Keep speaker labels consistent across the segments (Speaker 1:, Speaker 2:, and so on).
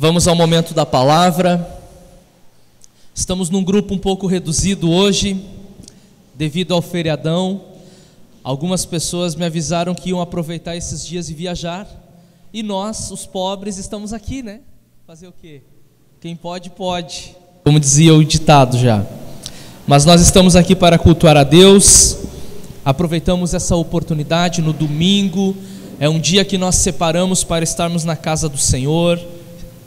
Speaker 1: Vamos ao momento da palavra. Estamos num grupo um pouco reduzido hoje, devido ao feriadão. Algumas pessoas me avisaram que iam aproveitar esses dias e viajar. E nós, os pobres, estamos aqui, né? Fazer o quê? Quem pode, pode. Como dizia o ditado já. Mas nós estamos aqui para cultuar a Deus. Aproveitamos essa oportunidade no domingo. É um dia que nós separamos para estarmos na casa do Senhor.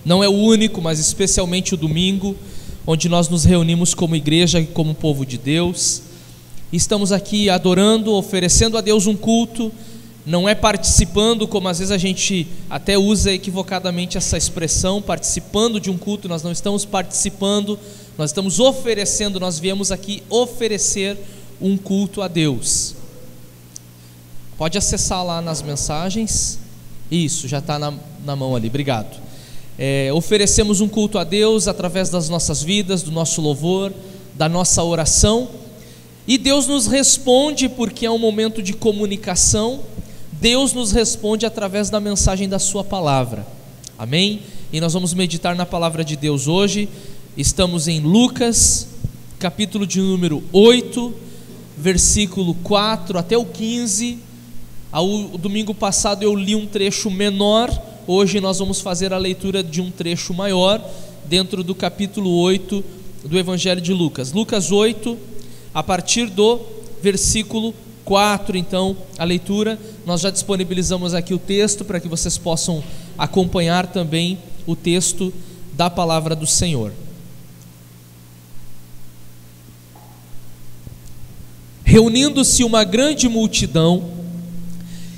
Speaker 1: Não é o único, mas especialmente o domingo, onde nós nos reunimos como igreja e como povo de Deus. E estamos aqui adorando, oferecendo a Deus um culto. Não é participando, como às vezes a gente até usa equivocadamente essa expressão, participando de um culto. Nós não estamos participando, nós estamos oferecendo. Nós viemos aqui oferecer um culto a Deus. Pode acessar lá nas mensagens. Isso, já está na mão ali, obrigado. Oferecemos um culto a Deus através das nossas vidas, do nosso louvor, da nossa oração. E Deus nos responde porque é um momento de comunicação. Deus nos responde através da mensagem da sua palavra. Amém? E nós vamos meditar na palavra de Deus hoje. Estamos em Lucas, capítulo de número 8, versículo 4 até o 15. O domingo passado eu li um trecho menor. Hoje nós vamos fazer a leitura de um trecho maior, dentro do capítulo 8 do Evangelho de Lucas. Lucas 8, a partir do versículo 4, então, a leitura. Nós já disponibilizamos aqui o texto para que vocês possam acompanhar também o texto da palavra do Senhor. Reunindo-se uma grande multidão,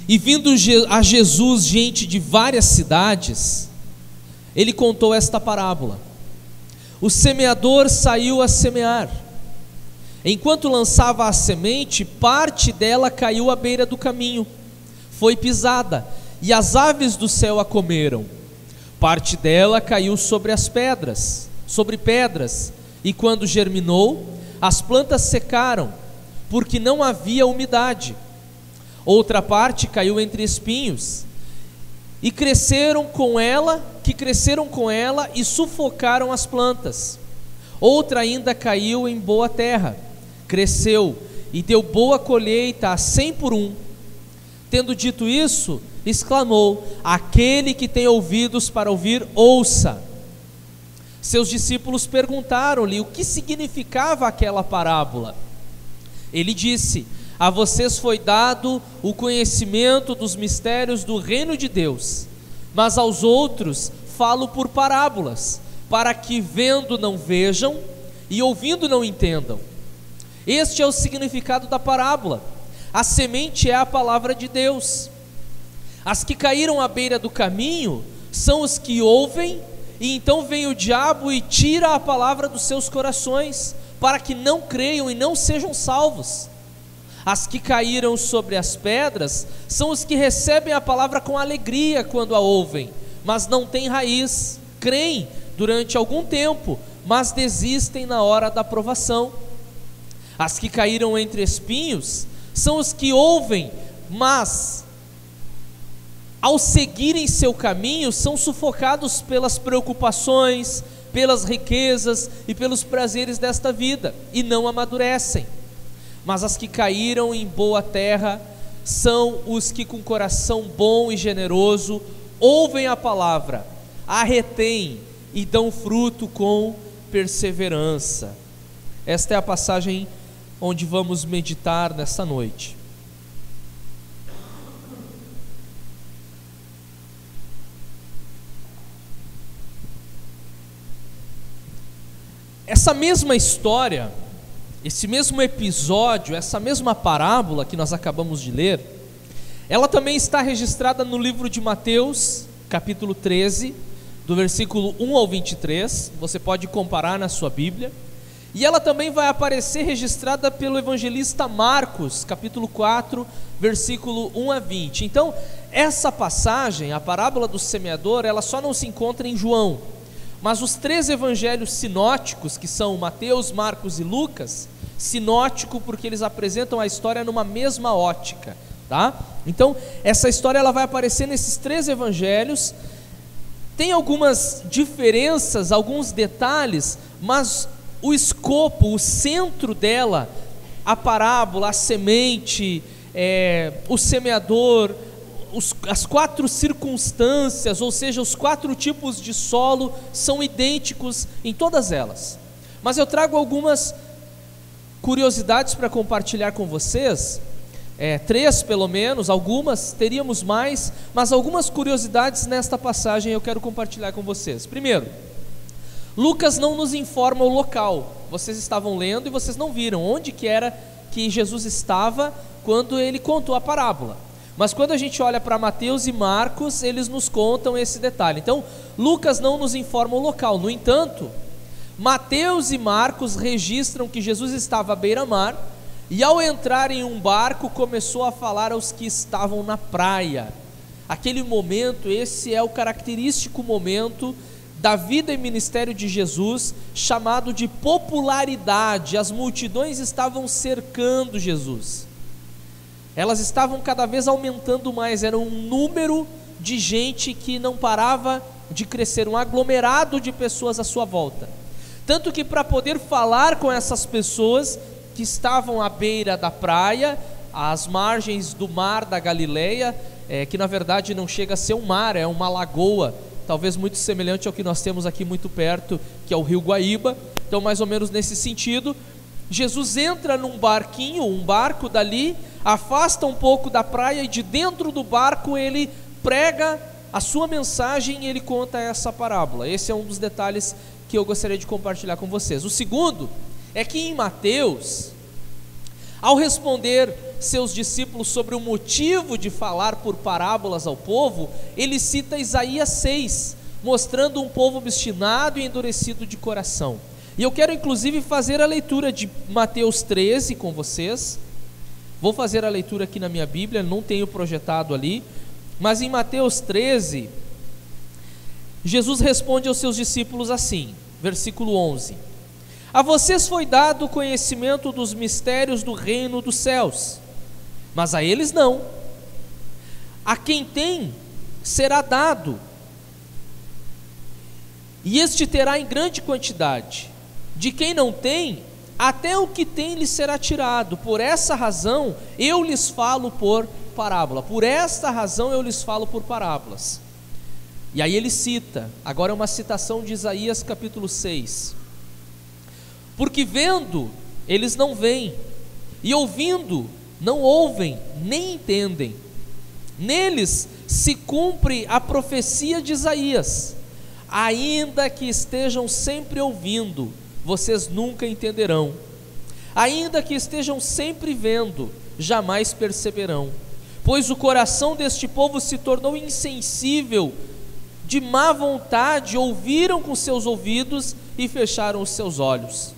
Speaker 1: e vindo a Jesus gente de várias cidades, ele contou esta parábola. O semeador saiu a semear. Enquanto lançava a semente, parte dela caiu à beira do caminho, foi pisada, e as aves do céu a comeram. Parte dela caiu sobre pedras, e quando germinou, as plantas secaram, porque não havia umidade. Outra parte caiu entre espinhos, que cresceram com ela e sufocaram as plantas. Outra ainda caiu em boa terra, cresceu e deu boa colheita a 100 por 1. Tendo dito isso, exclamou: aquele que tem ouvidos para ouvir, ouça. Seus discípulos perguntaram-lhe o que significava aquela parábola. Ele disse: a vocês foi dado o conhecimento dos mistérios do reino de Deus, mas aos outros falo por parábolas, para que vendo não vejam e ouvindo não entendam. Este é o significado da parábola. A semente é a palavra de Deus. As que caíram à beira do caminho são os que ouvem, e então vem o diabo e tira a palavra dos seus corações, para que não creiam e não sejam salvos. As que caíram sobre as pedras são os que recebem a palavra com alegria quando a ouvem, mas não têm raiz, creem durante algum tempo, mas desistem na hora da provação. As que caíram entre espinhos são os que ouvem, mas ao seguirem seu caminho são sufocados pelas preocupações, pelas riquezas e pelos prazeres desta vida, e não amadurecem. Mas as que caíram em boa terra são os que com coração bom e generoso ouvem a palavra, a retêm e dão fruto com perseverança. Esta é a passagem onde vamos meditar nesta noite. Essa mesma história, esse mesmo episódio, essa mesma parábola que nós acabamos de ler, ela também está registrada no livro de Mateus, capítulo 13, do versículo 1 ao 23, você pode comparar na sua Bíblia, e ela também vai aparecer registrada pelo evangelista Marcos, capítulo 4, versículo 1 a 20. Então, essa passagem, a parábola do semeador, ela só não se encontra em João, mas os 3 evangelhos sinóticos, que são Mateus, Marcos e Lucas, sinótico porque eles apresentam a história numa mesma ótica, tá? Então essa história ela vai aparecer nesses 3 evangelhos Tem algumas diferenças, alguns detalhes, mas o escopo, o centro dela, a parábola, a semente, o semeador, as 4 circunstâncias, ou seja, os 4 tipos de solo são idênticos em todas elas. Mas eu trago algumas curiosidades para compartilhar com vocês, 3 pelo menos, algumas, teríamos mais, mas algumas curiosidades nesta passagem eu quero compartilhar com vocês. Primeiro, Lucas não nos informa o local. Vocês estavam lendo e vocês não viram onde que era que Jesus estava quando ele contou a parábola. Mas quando a gente olha para Mateus e Marcos, eles nos contam esse detalhe. Então, Lucas não nos informa o local. No entanto, Mateus e Marcos registram que Jesus estava à beira-mar e, ao entrar em um barco, começou a falar aos que estavam na praia. Aquele momento, esse é o característico momento da vida e ministério de Jesus, chamado de popularidade. As multidões estavam cercando Jesus. Elas estavam cada vez aumentando mais, era um número de gente que não parava de crescer, um aglomerado de pessoas à sua volta. Tanto que, para poder falar com essas pessoas que estavam à beira da praia, às margens do mar da Galileia, que na verdade não chega a ser um mar, é uma lagoa, talvez muito semelhante ao que nós temos aqui muito perto, que é o rio Guaíba. Então, mais ou menos nesse sentido, Jesus entra num barquinho, um barco dali, afasta um pouco da praia e de dentro do barco ele prega a sua mensagem e ele conta essa parábola. Esse é um dos detalhes que eu gostaria de compartilhar com vocês. O segundo é que em Mateus, ao responder seus discípulos sobre o motivo de falar por parábolas ao povo, ele cita Isaías 6, mostrando um povo obstinado e endurecido de coração. E eu quero inclusive fazer a leitura de Mateus 13 com vocês. Vou fazer a leitura aqui na minha Bíblia, não tenho projetado ali, mas em Mateus 13, Jesus responde aos seus discípulos assim, versículo 11: a vocês foi dado o conhecimento dos mistérios do reino dos céus, mas a eles não. A quem tem, será dado, e este terá em grande quantidade. De quem não tem, até o que tem lhe será tirado. Por essa razão eu lhes falo por parábola. Por esta razão eu lhes falo por parábolas. E aí ele cita, agora é uma citação de Isaías capítulo 6. Porque vendo, eles não veem, e ouvindo, não ouvem, nem entendem. Neles se cumpre a profecia de Isaías: ainda que estejam sempre ouvindo, vocês nunca entenderão. Ainda que estejam sempre vendo, jamais perceberão. Pois o coração deste povo se tornou insensível, de má vontade, ouviram com seus ouvidos e fecharam os seus olhos.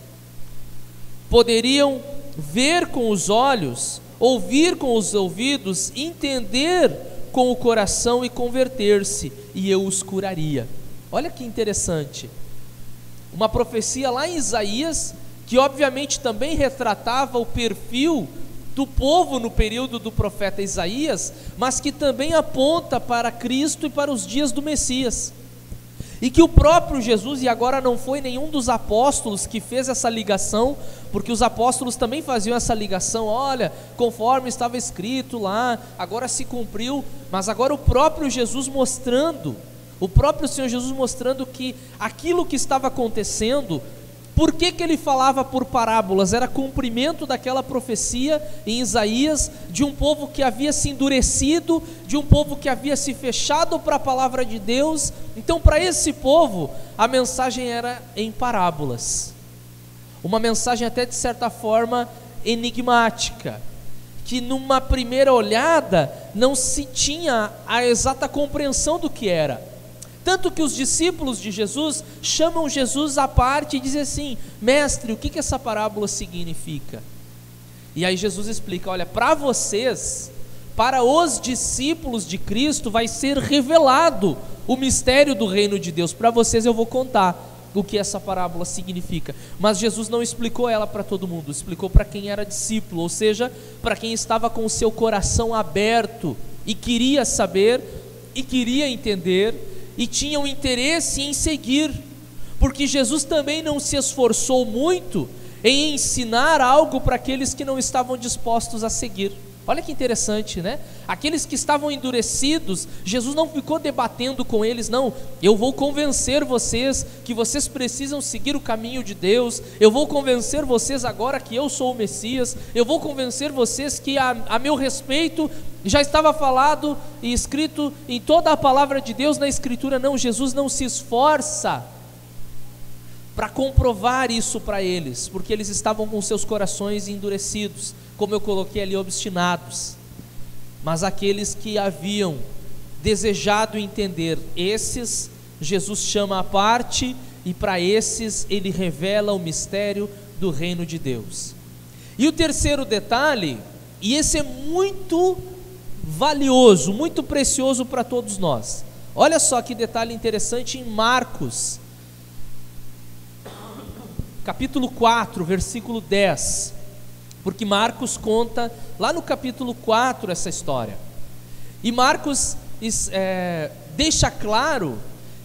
Speaker 1: Poderiam ver com os olhos, ouvir com os ouvidos, entender com o coração e converter-se, e eu os curaria. Olha que interessante. Uma profecia lá em Isaías, que obviamente também retratava o perfil do povo no período do profeta Isaías, mas que também aponta para Cristo e para os dias do Messias. E que o próprio Jesus, e agora não foi nenhum dos apóstolos que fez essa ligação, porque os apóstolos também faziam essa ligação, olha, conforme estava escrito lá, agora se cumpriu, mas agora o próprio Jesus mostrando, o próprio Senhor Jesus mostrando que aquilo que estava acontecendo, por que ele falava por parábolas? Era cumprimento daquela profecia em Isaías, de um povo que havia se endurecido, de um povo que havia se fechado para a palavra de Deus. Então, para esse povo, a mensagem era em parábolas, uma mensagem até de certa forma enigmática, que numa primeira olhada não se tinha a exata compreensão do que era. Tanto que os discípulos de Jesus chamam Jesus à parte e dizem assim: mestre, o que essa parábola significa? E aí Jesus explica: olha, para vocês, para os discípulos de Cristo, vai ser revelado o mistério do reino de Deus. Para vocês eu vou contar o que essa parábola significa. Mas Jesus não explicou ela para todo mundo, explicou para quem era discípulo, ou seja, para quem estava com o seu coração aberto e queria saber e queria entender. e tinham interesse em seguir, porque Jesus também não se esforçou muito em ensinar algo para aqueles que não estavam dispostos a seguir. Olha que interessante, né? Aqueles que estavam endurecidos, Jesus não ficou debatendo com eles, não. Eu vou convencer vocês que vocês precisam seguir o caminho de Deus. Eu vou convencer vocês agora que eu sou o Messias. Eu vou convencer vocês que a meu respeito já estava falado e escrito em toda a palavra de Deus na Escritura. Não, Jesus não se esforça para comprovar isso para eles, porque eles estavam com seus corações endurecidos, como eu coloquei ali, obstinados. Mas aqueles que haviam desejado entender, esses Jesus chama à parte, e para esses ele revela o mistério do reino de Deus. E o terceiro detalhe, e esse é muito valioso, muito precioso para todos nós. Olha só que detalhe interessante em Marcos capítulo 4, versículo 10, porque Marcos conta lá no capítulo 4 essa história, e Marcos deixa claro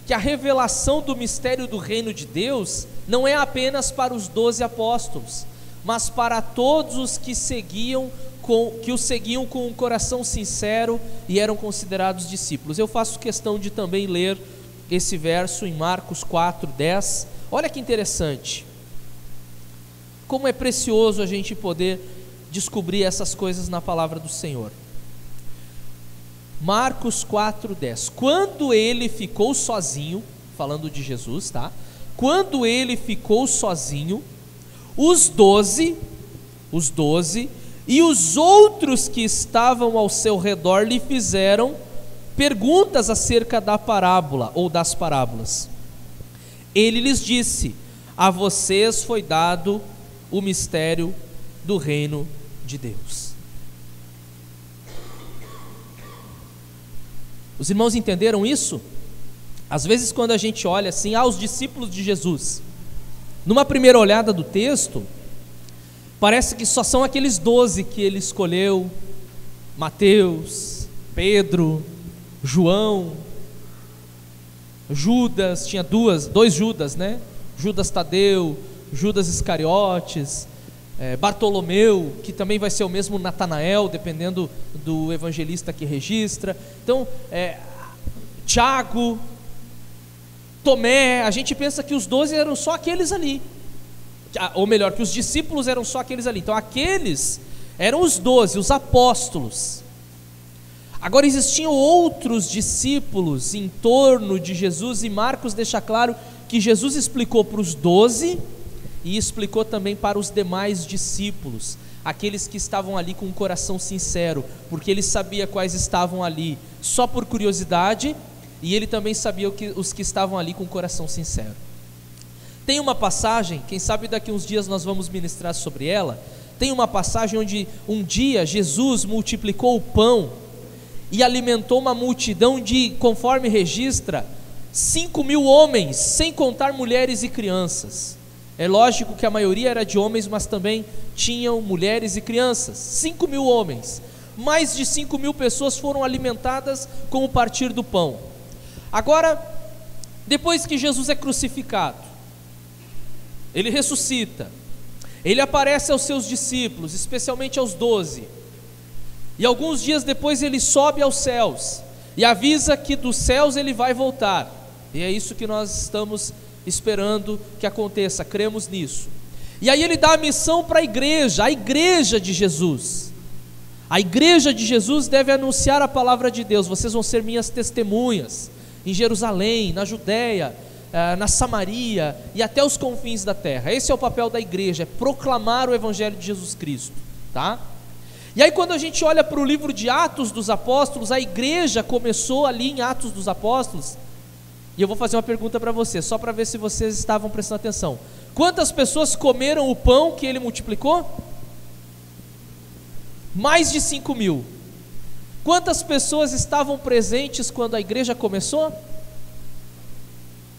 Speaker 1: que a revelação do mistério do reino de Deus não é apenas para os 12 apóstolos, mas para todos os que o seguiam com um coração sincero e eram considerados discípulos. Eu faço questão de também ler esse verso em Marcos 4, 10, olha que interessante. Como é precioso a gente poder descobrir essas coisas na palavra do Senhor. Marcos 4:10. Quando ele ficou sozinho, falando de Jesus, tá? Quando ele ficou sozinho, os 12 e os outros que estavam ao seu redor lhe fizeram perguntas acerca da parábola ou das parábolas. Ele lhes disse: a vocês foi dado o mistério do reino de Deus. Os irmãos entenderam isso? Às vezes quando a gente olha assim, os discípulos de Jesus, numa primeira olhada do texto, parece que só são aqueles 12 que ele escolheu: Mateus, Pedro, João, Judas, tinha dois Judas, né? Judas Tadeu, Judas Iscariotes, Bartolomeu, que também vai ser o mesmo Natanael, dependendo do evangelista que registra. Então, Tiago, Tomé, a gente pensa que os 12 eram só aqueles ali, ou melhor, que os discípulos eram só aqueles ali. Então aqueles eram os 12, os apóstolos. Agora existiam outros discípulos em torno de Jesus, e Marcos deixa claro que Jesus explicou para os 12 e explicou também para os demais discípulos, aqueles que estavam ali com um coração sincero, porque ele sabia quais estavam ali só por curiosidade, e ele também sabia os que estavam ali com um coração sincero. Tem uma passagem, quem sabe daqui uns dias nós vamos ministrar sobre ela. Tem uma passagem onde um dia Jesus multiplicou o pão e alimentou uma multidão de, conforme registra, 5.000 homens, sem contar mulheres e crianças. É lógico que a maioria era de homens, mas também tinham mulheres e crianças. 5.000 homens, mais de 5.000 pessoas foram alimentadas com o partir do pão. Agora, depois que Jesus é crucificado, ele ressuscita, ele aparece aos seus discípulos, especialmente aos 12, e alguns dias depois ele sobe aos céus e avisa que dos céus ele vai voltar, e é isso que nós estamos esperando que aconteça, cremos nisso. E aí ele dá a missão para a igreja de Jesus. A igreja de Jesus deve anunciar a palavra de Deus. Vocês vão ser minhas testemunhas em Jerusalém, na Judéia, na Samaria e até os confins da terra. Esse é o papel da igreja, é proclamar o evangelho de Jesus Cristo, tá? E aí quando a gente olha para o livro de Atos dos Apóstolos, a igreja começou ali em Atos dos Apóstolos. E eu vou fazer uma pergunta para vocês, só para ver se vocês estavam prestando atenção. Quantas pessoas comeram o pão que ele multiplicou? Mais de 5.000. Quantas pessoas estavam presentes quando a igreja começou?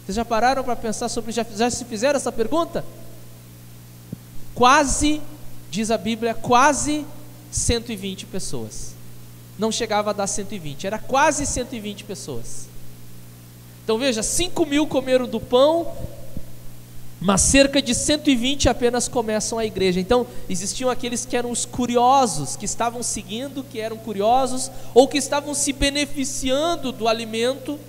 Speaker 1: Vocês já pararam para pensar sobre, já se fizeram essa pergunta? Quase, diz a Bíblia, quase 120 pessoas. Não chegava a dar 120, era quase 120 pessoas. Então veja, 5.000 comeram do pão, mas cerca de 120 apenas começam a igreja. Então existiam aqueles que eram os curiosos, que estavam seguindo, que eram curiosos, ou que estavam se beneficiando do alimento,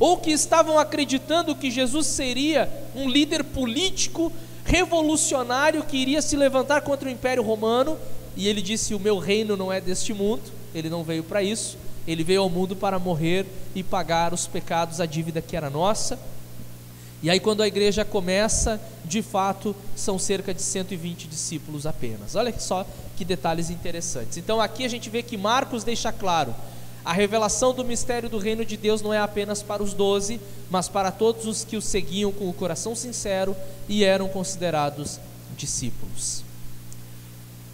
Speaker 1: ou que estavam acreditando que Jesus seria um líder político revolucionário que iria se levantar contra o Império Romano. E ele disse: o meu reino não é deste mundo. Ele não veio para isso, ele veio ao mundo para morrer e pagar os pecados, a dívida que era nossa. E aí quando a igreja começa, de fato, são cerca de 120 discípulos apenas. Olha só que detalhes interessantes. Então aqui a gente vê que Marcos deixa claro: a revelação do mistério do reino de Deus não é apenas para os 12, mas para todos os que o seguiam com o coração sincero e eram considerados discípulos.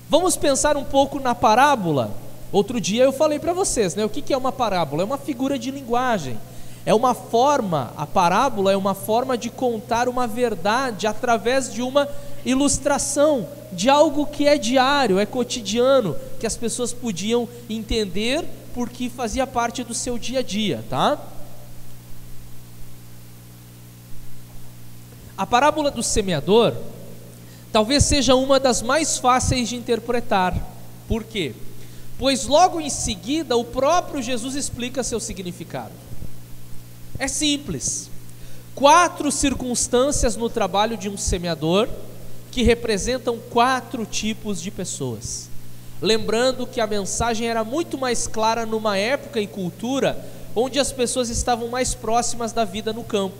Speaker 1: Vamos pensar um pouco na parábola. Outro dia eu falei para vocês, né? O que é uma parábola? É uma figura de linguagem. É uma forma, a parábola é uma forma de contar uma verdade através de uma ilustração, de algo que é diário, é cotidiano, que as pessoas podiam entender porque fazia parte do seu dia a dia, tá? A parábola do semeador talvez seja uma das mais fáceis de interpretar. Por quê? Pois logo em seguida o próprio Jesus explica seu significado. É simples: 4 circunstâncias no trabalho de um semeador que representam 4 tipos de pessoas. Lembrando que a mensagem era muito mais clara numa época e cultura onde as pessoas estavam mais próximas da vida no campo,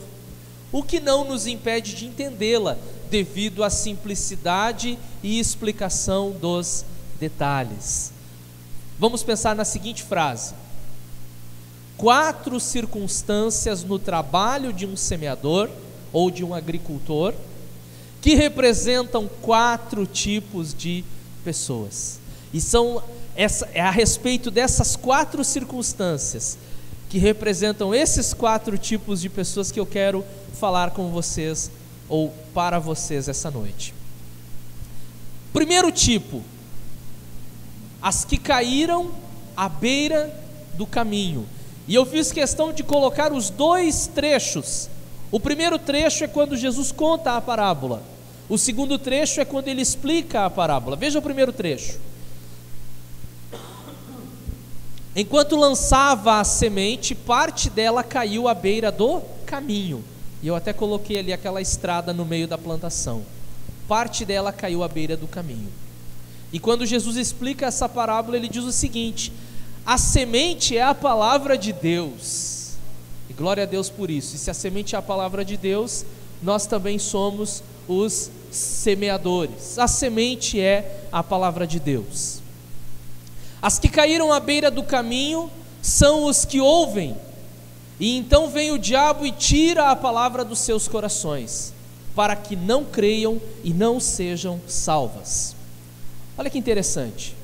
Speaker 1: o que não nos impede de entendê-la devido à simplicidade e explicação dos detalhes. Vamos pensar na seguinte frase: 4 circunstâncias no trabalho de um semeador ou de um agricultor que representam 4 tipos de pessoas. E é a respeito dessas 4 circunstâncias que representam esses 4 tipos de pessoas que eu quero falar com vocês ou para vocês essa noite. Primeiro tipo: as que caíram à beira do caminho. E eu fiz questão de colocar os 2 trechos. O primeiro trecho é quando Jesus conta a parábola. O segundo trecho é quando ele explica a parábola. Veja o primeiro trecho. Enquanto lançava a semente, parte dela caiu à beira do caminho. E eu até coloquei ali aquela estrada no meio da plantação. Parte dela caiu à beira do caminho. E quando Jesus explica essa parábola, ele diz o seguinte: a semente é a palavra de Deus. E glória a Deus por isso. E se a semente é a palavra de Deus, nós também somos os semeadores. A semente é a palavra de Deus. As que caíram à beira do caminho são os que ouvem, e então vem o diabo e tira a palavra dos seus corações, para que não creiam e não sejam salvas. Olha que interessante.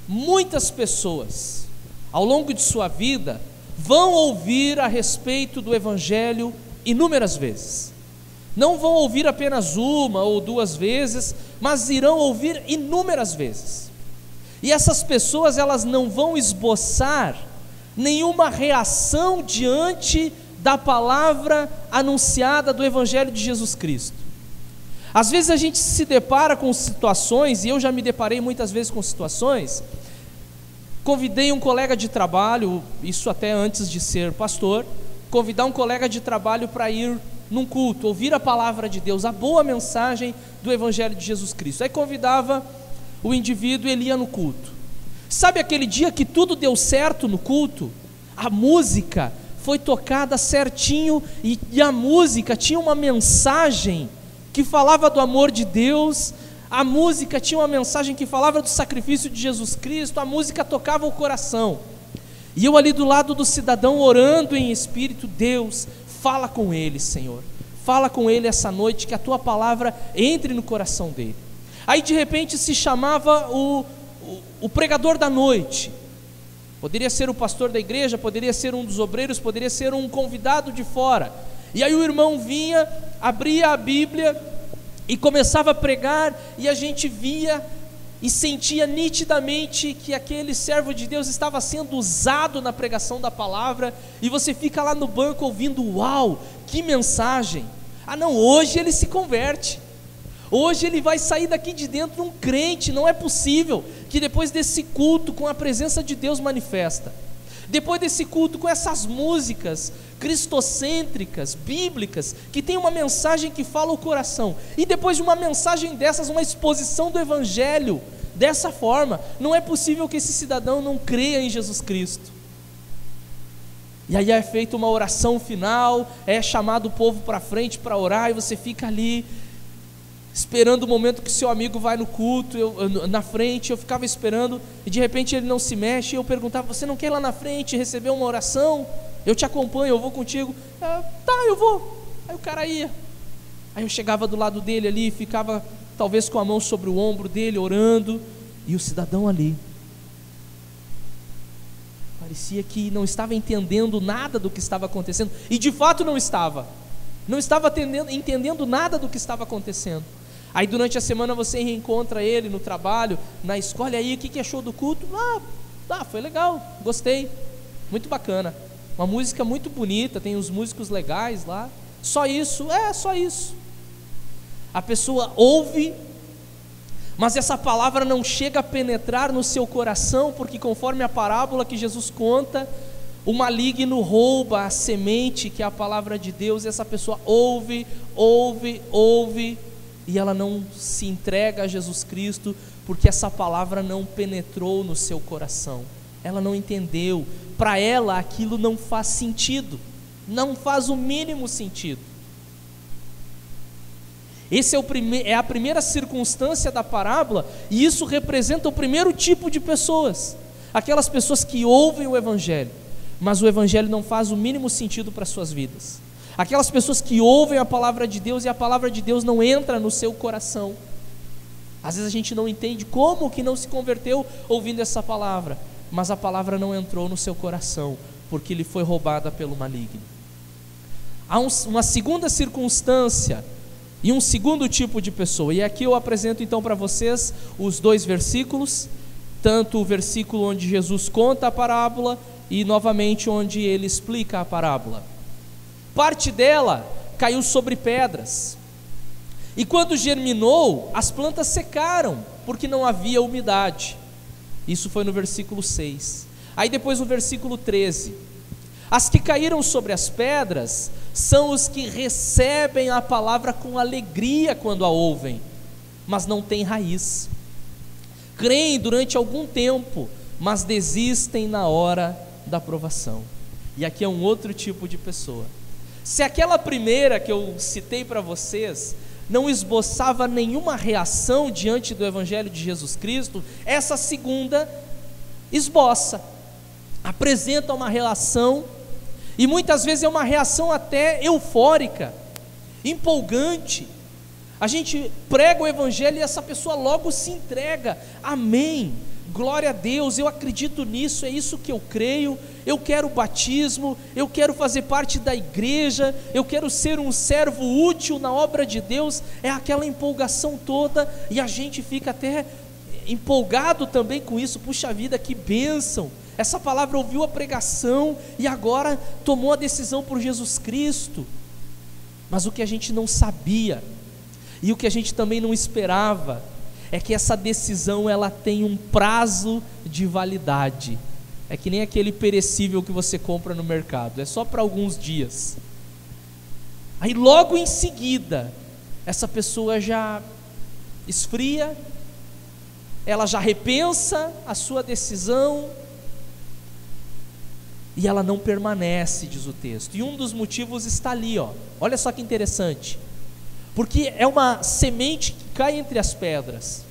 Speaker 1: Muitas pessoas, ao longo de sua vida, vão ouvir a respeito do Evangelho inúmeras vezes. Não vão ouvir apenas 1 ou 2 vezes, mas irão ouvir inúmeras vezes. E essas pessoas, elas não vão esboçar nenhuma reação diante da palavra anunciada do Evangelho de Jesus Cristo. Às vezes a gente se depara com situações, e eu já me deparei muitas vezes com situações. Convidei um colega de trabalho, isso até antes de ser pastor, convidar um colega de trabalho para ir num culto, ouvir a palavra de Deus, a boa mensagem do Evangelho de Jesus Cristo. Aí convidava o indivíduo, ele ia no culto. Sabe aquele dia que tudo deu certo no culto? A música foi tocada certinho e a música tinha uma mensagem que falava do amor de Deus, a música tinha uma mensagem que falava do sacrifício de Jesus Cristo, a música tocava o coração. E eu ali do lado do cidadão orando em espírito: Deus, fala com ele, Senhor, fala com ele essa noite, que a tua palavra entre no coração dele. Aí de repente se chamava o pregador da noite. Poderia ser o pastor da igreja, poderia ser um dos obreiros, poderia ser um convidado de fora. E aí o irmão vinha, abria a Bíblia e começava a pregar, e a gente via e sentia nitidamente que aquele servo de Deus estava sendo usado na pregação da palavra, e você fica lá no banco ouvindo: uau, que mensagem! Ah não, hoje ele se converte, hoje ele vai sair daqui de dentro um crente. Não é possível que depois desse culto, com a presença de Deus manifesta, depois desse culto, com essas músicas cristocêntricas, bíblicas, que tem uma mensagem que fala o coração, e depois de uma mensagem dessas, uma exposição do Evangelho dessa forma, não é possível que esse cidadão não creia em Jesus Cristo. E aí é feita uma oração final, é chamado o povo para frente para orar, e você fica ali esperando o momento que seu amigo vai no culto. Na frente, eu ficava esperando, e de repente ele não se mexe, e eu perguntava: você não quer ir lá na frente receber uma oração? Eu te acompanho, eu vou contigo. Tá, eu vou. Aí o cara ia, aí eu chegava do lado dele ali, ficava talvez com a mão sobre o ombro dele, orando, e o cidadão ali parecia que não estava entendendo nada do que estava acontecendo, e de fato não estava entendendo nada do que estava acontecendo. Aí durante a semana você reencontra ele no trabalho, na escola, e aí o que achou do culto? Foi legal, gostei, muito bacana, uma música muito bonita, tem uns músicos legais lá. Só isso? Só isso. A pessoa ouve, mas essa palavra não chega a penetrar no seu coração, porque conforme a parábola que Jesus conta, o maligno rouba a semente que é a palavra de Deus, e essa pessoa ouve, e ela não se entrega a Jesus Cristo, porque essa palavra não penetrou no seu coração, ela não entendeu. Para ela aquilo não faz sentido, não faz o mínimo sentido. Esse é a primeira circunstância da parábola, e isso representa o primeiro tipo de pessoas, aquelas pessoas que ouvem o Evangelho, mas o Evangelho não faz o mínimo sentido para as suas vidas. Aquelas pessoas que ouvem a palavra de Deus e a palavra de Deus não entra no seu coração. Às vezes a gente não entende como que não se converteu ouvindo essa palavra, mas a palavra não entrou no seu coração, porque lhe foi roubada pelo maligno. Há uma segunda circunstância e um segundo tipo de pessoa, e aqui eu apresento então para vocês os dois versículos, tanto o versículo onde Jesus conta a parábola e novamente onde ele explica a parábola. Parte dela caiu sobre pedras, e quando germinou, as plantas secaram, porque não havia umidade. Isso foi no versículo 6. Aí depois no versículo 13: as que caíram sobre as pedras são os que recebem a palavra com alegria quando a ouvem, mas não têm raiz. Creem durante algum tempo, mas desistem na hora da provação. E aqui é um outro tipo de pessoa. Se aquela primeira que eu citei para vocês não esboçava nenhuma reação diante do Evangelho de Jesus Cristo, essa segunda esboça, apresenta uma reação, e muitas vezes é uma reação até eufórica, empolgante. A gente prega o Evangelho e essa pessoa logo se entrega: amém, glória a Deus, eu acredito nisso, é isso que eu creio, eu quero o batismo, eu quero fazer parte da igreja, eu quero ser um servo útil na obra de Deus. É aquela empolgação toda, e a gente fica até empolgado também com isso. Puxa vida, que bênção, essa palavra ouviu a pregação e agora tomou a decisão por Jesus Cristo. Mas o que a gente não sabia, e o que a gente também não esperava, é que essa decisão ela tem um prazo de validade. É que nem aquele perecível que você compra no mercado, é só para alguns dias. Aí logo em seguida, essa pessoa já esfria, ela já repensa a sua decisão, e ela não permanece, diz o texto. E um dos motivos está ali, olha só que interessante, porque é uma semente que cai entre as pedras,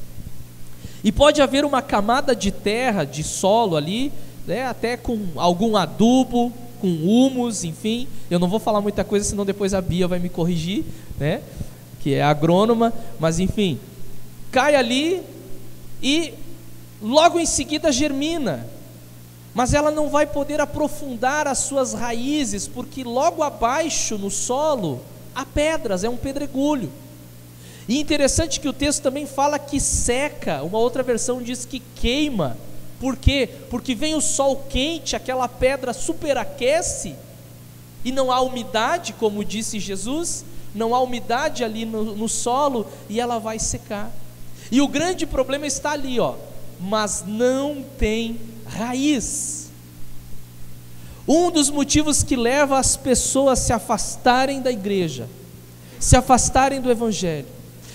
Speaker 1: e pode haver uma camada de terra, de solo ali, né, até com algum adubo, com humus, enfim. Eu não vou falar muita coisa, senão depois a Bia vai me corrigir, né, que é agrônoma, mas enfim, cai ali e logo em seguida germina, mas ela não vai poder aprofundar as suas raízes, porque logo abaixo no solo há pedras, é um pedregulho. E interessante que o texto também fala que seca, uma outra versão diz que queima. Por quê? Porque vem o sol quente, aquela pedra superaquece, e não há umidade, como disse Jesus, não há umidade ali no solo, e ela vai secar. E o grande problema está ali, mas não tem raiz. Um dos motivos que leva as pessoas a se afastarem da igreja, se afastarem do evangelho,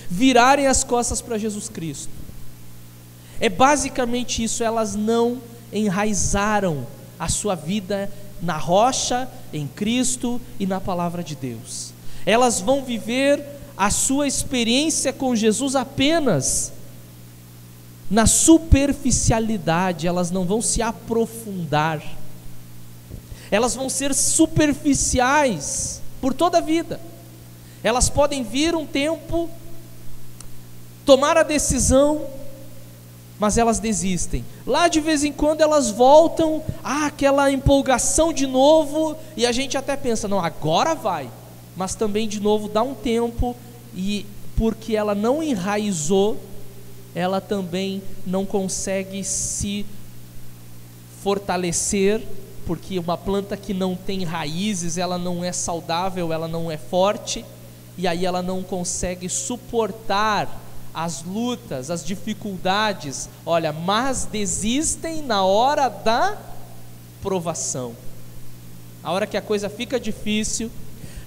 Speaker 1: virarem as costas para Jesus Cristo, é basicamente isso: elas não enraizaram a sua vida na rocha, em Cristo e na palavra de Deus. Elas vão viver a sua experiência com Jesus apenas na superficialidade, elas não vão se aprofundar, elas vão ser superficiais por toda a vida. Elas podem vir um tempo, tomar a decisão, mas elas desistem. Lá de vez em quando elas voltam, aquela empolgação de novo, e a gente até pensa, não, agora vai, mas também de novo dá um tempo, e porque ela não enraizou, ela também não consegue se fortalecer, porque uma planta que não tem raízes, ela não é saudável, ela não é forte, e aí ela não consegue suportar as lutas, as dificuldades. Olha, mas desistem na hora da provação, na hora que a coisa fica difícil,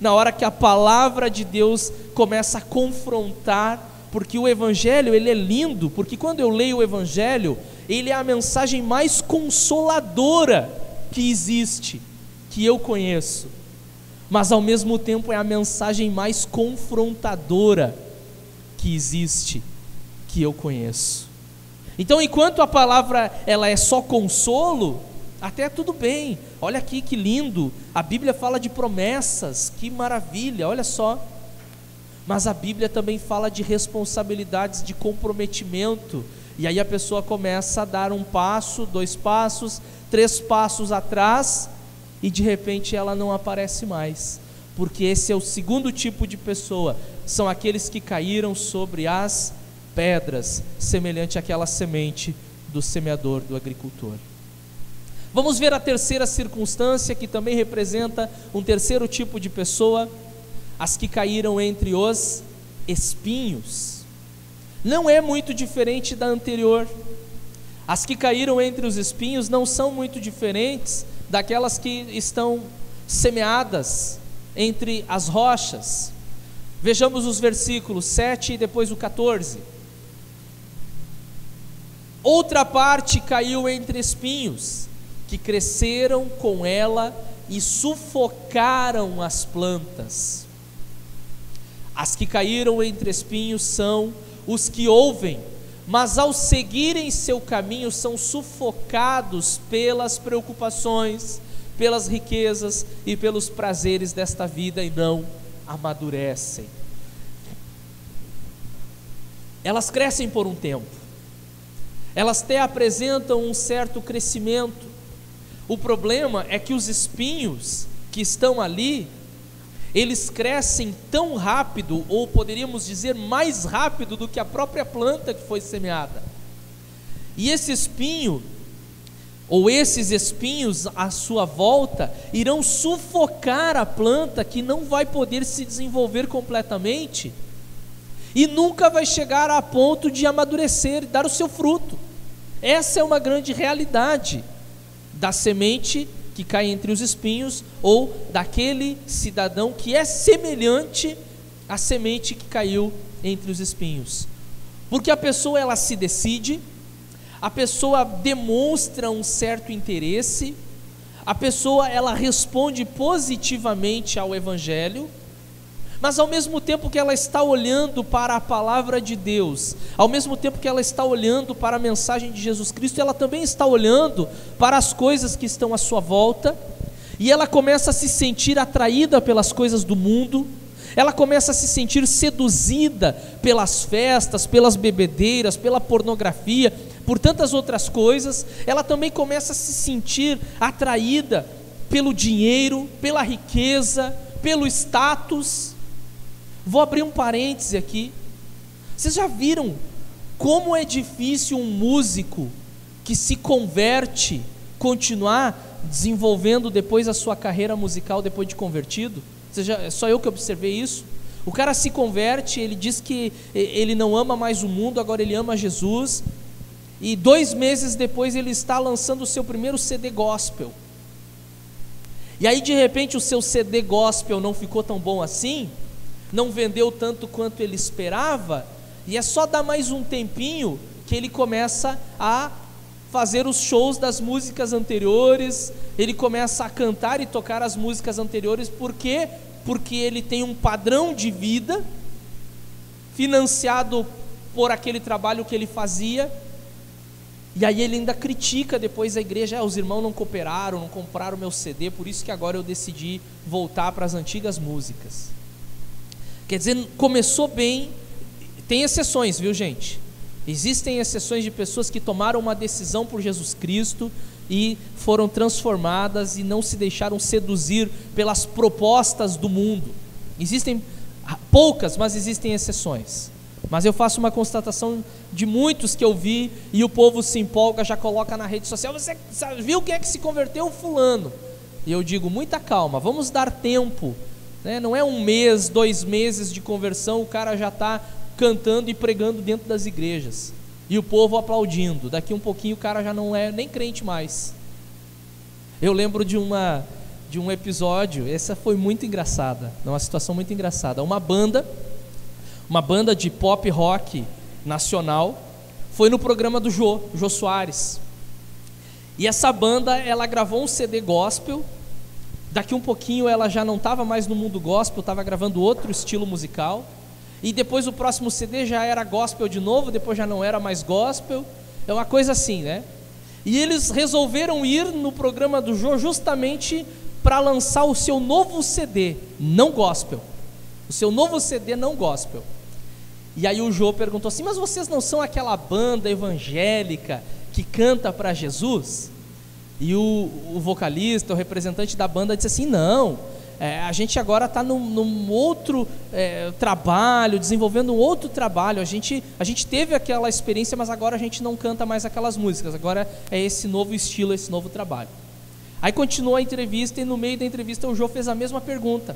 Speaker 1: na hora que a palavra de Deus começa a confrontar, porque o evangelho, ele é lindo, porque quando eu leio o evangelho, ele é a mensagem mais consoladora que existe, que eu conheço, mas ao mesmo tempo é a mensagem mais confrontadora que existe, que eu conheço. Então, enquanto a palavra ela é só consolo, até tudo bem. Olha aqui que lindo, a Bíblia fala de promessas, que maravilha, olha só. Mas a Bíblia também fala de responsabilidades, de comprometimento, e aí a pessoa começa a dar um passo, 2 passos, 3 passos atrás, e de repente ela não aparece mais, porque esse é o segundo tipo de pessoa, são aqueles que caíram sobre as pedras, semelhante àquela semente do semeador, do agricultor. Vamos ver a terceira circunstância, que também representa um terceiro tipo de pessoa: as que caíram entre os espinhos. Não é muito diferente da anterior. As que caíram entre os espinhos não são muito diferentes daquelas que estão semeadas entre as rochas. Vejamos os versículos 7 e depois o 14. Outra parte caiu entre espinhos, que cresceram com ela e sufocaram as plantas. As que caíram entre espinhos são os que ouvem, mas ao seguirem seu caminho são sufocados pelas preocupações, pelas riquezas e pelos prazeres desta vida e não amadurecem. Elas crescem por um tempo, elas até apresentam um certo crescimento. O problema é que os espinhos que estão ali, eles crescem tão rápido, ou poderíamos dizer mais rápido do que a própria planta que foi semeada. E esse espinho, ou esses espinhos à sua volta, irão sufocar a planta, que não vai poder se desenvolver completamente, e nunca vai chegar a ponto de amadurecer e dar o seu fruto. Essa é uma grande realidade da semente que cai entre os espinhos, ou daquele cidadão que é semelhante à semente que caiu entre os espinhos. Porque a pessoa, ela se decide, a pessoa demonstra um certo interesse, a pessoa, ela responde positivamente ao evangelho, mas ao mesmo tempo que ela está olhando para a palavra de Deus, ao mesmo tempo que ela está olhando para a mensagem de Jesus Cristo, ela também está olhando para as coisas que estão à sua volta, e ela começa a se sentir atraída pelas coisas do mundo, ela começa a se sentir seduzida pelas festas, pelas bebedeiras, pela pornografia, por tantas outras coisas. Ela também começa a se sentir atraída pelo dinheiro, pela riqueza, pelo status. Vou abrir um parêntese aqui. Vocês já viram como é difícil um músico que se converte continuar desenvolvendo depois a sua carreira musical depois de convertido? É só eu que observei isso. O cara se converte, ele diz que ele não ama mais o mundo, agora ele ama Jesus, e 2 meses depois ele está lançando o seu primeiro CD gospel. E aí de repente o seu CD gospel não ficou tão bom assim, não vendeu tanto quanto ele esperava, e é só dar mais um tempinho que ele começa a fazer os shows das músicas anteriores, ele começa a cantar e tocar as músicas anteriores. Por quê? Porque ele tem um padrão de vida financiado por aquele trabalho que ele fazia, e aí ele ainda critica depois a igreja: os irmãos não cooperaram, não compraram o meu CD, por isso que agora eu decidi voltar para as antigas músicas. Quer dizer, começou bem. Tem exceções, viu, gente? Existem exceções de pessoas que tomaram uma decisão por Jesus Cristo e foram transformadas e não se deixaram seduzir pelas propostas do mundo. Existem poucas, mas existem exceções. Mas eu faço uma constatação de muitos que eu vi, e o povo se empolga, já coloca na rede social: você viu quem é que se converteu? Fulano. E eu digo: muita calma, vamos dar tempo, né? Não é 1 mês, 2 meses de conversão, o cara já está cantando e pregando dentro das igrejas, e o povo aplaudindo. Daqui um pouquinho o cara já não é nem crente mais. Eu lembro de um episódio, essa foi muito engraçada, uma situação muito engraçada. Uma banda de pop rock nacional foi no programa do Jô Soares, e essa banda, ela gravou um CD gospel. Daqui um pouquinho ela já não estava mais no mundo gospel, estava gravando outro estilo musical, e depois o próximo CD já era gospel de novo, depois já não era mais gospel. É uma coisa assim, né? E eles resolveram ir no programa do Jô justamente para lançar o seu novo CD, não gospel. O seu novo CD não gospel. E aí o Jô perguntou assim: mas vocês não são aquela banda evangélica que canta para Jesus? E o vocalista, o representante da banda, disse assim: não, a gente agora está num outro trabalho, desenvolvendo um outro trabalho. A gente teve aquela experiência, mas agora a gente não canta mais aquelas músicas, agora é esse novo estilo, esse novo trabalho. Aí continuou a entrevista, e no meio da entrevista o Jô fez a mesma pergunta: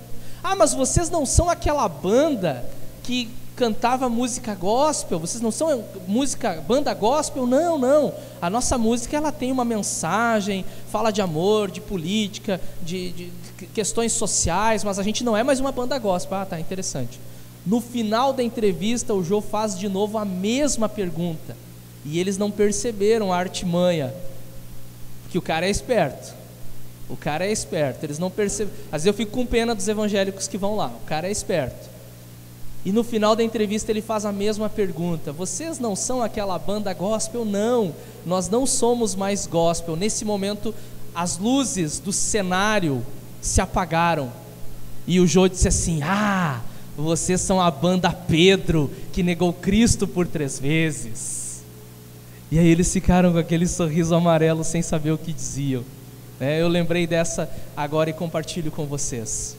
Speaker 1: mas vocês não são aquela banda que cantava música gospel? Vocês não são banda gospel? Não, a nossa música, ela tem uma mensagem, fala de amor, de política, de questões sociais, mas a gente não é mais uma banda gospel. Tá, interessante. No final da entrevista o Jô faz de novo a mesma pergunta, e eles não perceberam a artimanha, porque o cara é esperto, eles não percebem. Às vezes eu fico com pena dos evangélicos que vão lá, o cara é esperto. E no final da entrevista ele faz a mesma pergunta: vocês não são aquela banda gospel? Não, nós não somos mais gospel. Nesse momento as luzes do cenário se apagaram, e o Jô disse assim: vocês são a banda Pedro, que negou Cristo por 3 vezes. E aí eles ficaram com aquele sorriso amarelo, sem saber o que diziam. Eu lembrei dessa agora e compartilho com vocês.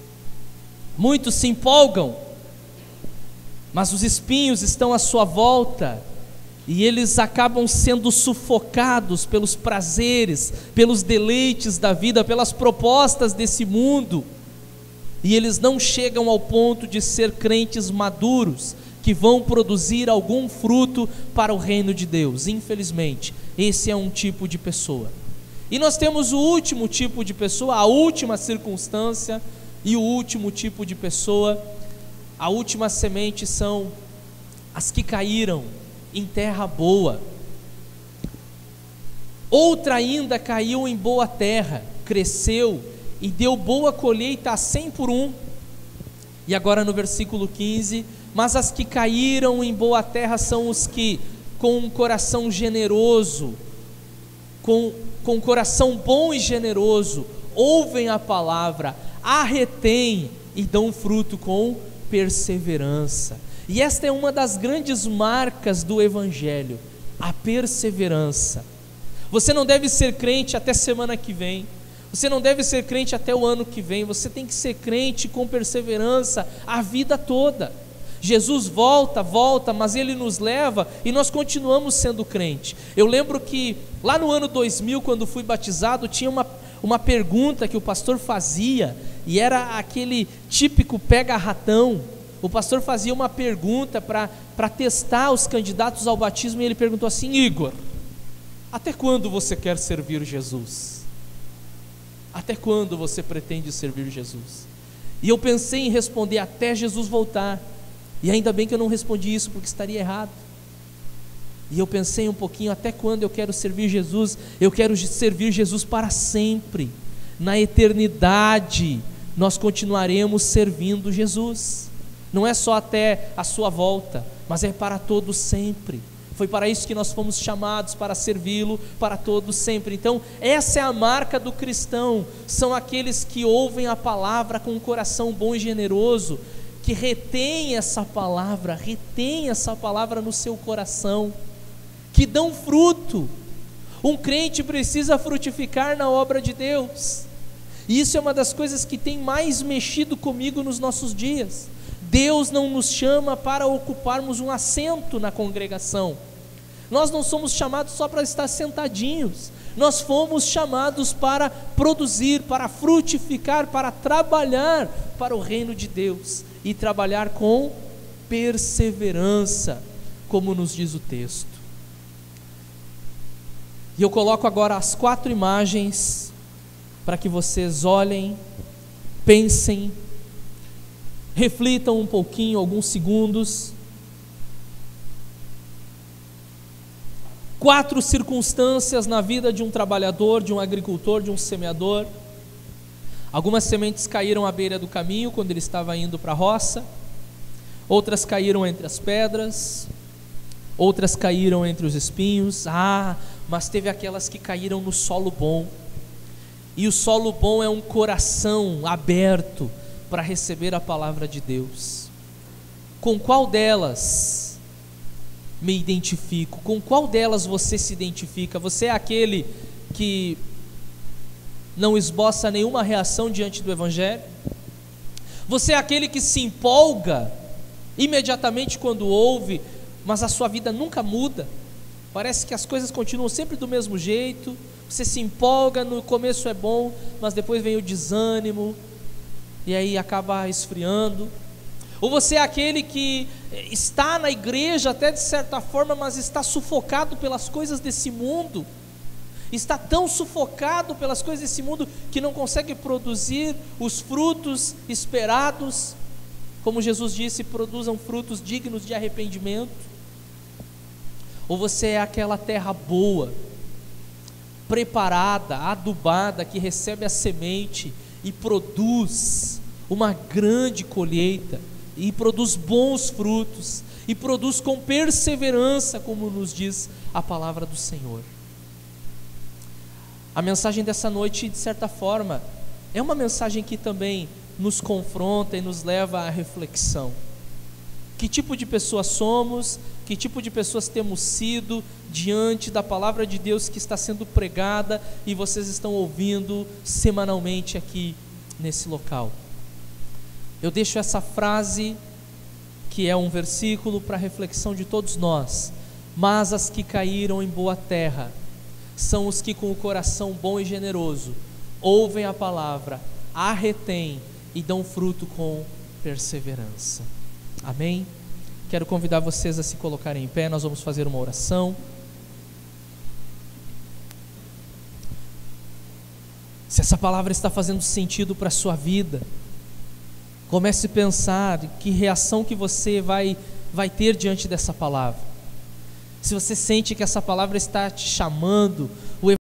Speaker 1: Muitos se empolgam, mas os espinhos estão à sua volta, e eles acabam sendo sufocados pelos prazeres, pelos deleites da vida, pelas propostas desse mundo, e eles não chegam ao ponto de ser crentes maduros, que vão produzir algum fruto para o reino de Deus. Infelizmente, esse é um tipo de pessoa. E nós temos o último tipo de pessoa, a última circunstância, e o último tipo de pessoa, a última semente, são as que caíram em terra boa. Outra ainda caiu em boa terra, cresceu e deu boa colheita a 100 por 1. E agora no versículo 15: mas as que caíram em boa terra são os que, com um coração generoso, com um coração bom e generoso, ouvem a palavra, a retêm e dão fruto com perseverança. E esta é uma das grandes marcas do Evangelho, a perseverança. Você não deve ser crente até semana que vem, você não deve ser crente até o ano que vem, você tem que ser crente com perseverança a vida toda. Jesus volta, mas Ele nos leva e nós continuamos sendo crente. Eu lembro que lá no ano 2000, quando fui batizado, tinha uma pergunta que o pastor fazia, e era aquele típico pega-ratão. O pastor fazia uma pergunta para testar os candidatos ao batismo, e ele perguntou assim: Igor, até quando você quer servir Jesus? Até quando você pretende servir Jesus? E eu pensei em responder: até Jesus voltar. E ainda bem que eu não respondi isso, porque estaria errado. E eu pensei um pouquinho: até quando eu quero servir Jesus? Eu quero servir Jesus para sempre. Na eternidade nós continuaremos servindo Jesus. Não é só até a sua volta, mas é para todo sempre. Foi para isso que nós fomos chamados, para servi-lo para todo sempre. Então essa é a marca do cristão. São aqueles que ouvem a palavra com um coração bom e generoso, que retém essa palavra no seu coração, que dão fruto. Um crente precisa frutificar na obra de Deus, e isso é uma das coisas que tem mais mexido comigo nos nossos dias. Deus não nos chama para ocuparmos um assento na congregação. Nós não somos chamados só para estar sentadinhos. Nós fomos chamados para produzir, para frutificar, para trabalhar para o reino de Deus, e trabalhar com perseverança, como nos diz o texto. E eu coloco agora as 4 imagens para que vocês olhem, pensem, reflitam um pouquinho, alguns segundos. 4 circunstâncias na vida de um trabalhador, de um agricultor, de um semeador. Algumas sementes caíram à beira do caminho quando ele estava indo para a roça, outras caíram entre as pedras, outras caíram entre os espinhos. Mas teve aquelas que caíram no solo bom. E o solo bom é um coração aberto para receber a palavra de Deus. Com qual delas me identifico? Com qual delas você se identifica? Você é aquele que não esboça nenhuma reação diante do Evangelho? Você é aquele que se empolga imediatamente quando ouve, mas a sua vida nunca muda? Parece que as coisas continuam sempre do mesmo jeito. Você se empolga, no começo é bom, mas depois vem o desânimo, e aí acaba esfriando. Ou você é aquele que está na igreja até de certa forma, mas está sufocado pelas coisas desse mundo, está tão sufocado pelas coisas desse mundo que não consegue produzir os frutos esperados. Como Jesus disse, produzam frutos dignos de arrependimento. Ou você é aquela terra boa, preparada, adubada, que recebe a semente e produz uma grande colheita, e produz bons frutos, e produz com perseverança, como nos diz a palavra do Senhor. A mensagem dessa noite, de certa forma, é uma mensagem que também nos confronta e nos leva à reflexão. Que tipo de pessoas somos? Que tipo de pessoas temos sido diante da palavra de Deus que está sendo pregada e vocês estão ouvindo semanalmente aqui nesse local? Eu deixo essa frase, que é um versículo para reflexão de todos nós. Mas as que caíram em boa terra são os que, com o coração bom e generoso, ouvem a palavra, a retêm e dão fruto com perseverança. Amém? Quero convidar vocês a se colocarem em pé. Nós vamos fazer uma oração. Se essa palavra está fazendo sentido para a sua vida, comece a pensar que reação que você vai ter diante dessa palavra. Se você sente que essa palavra está te chamando,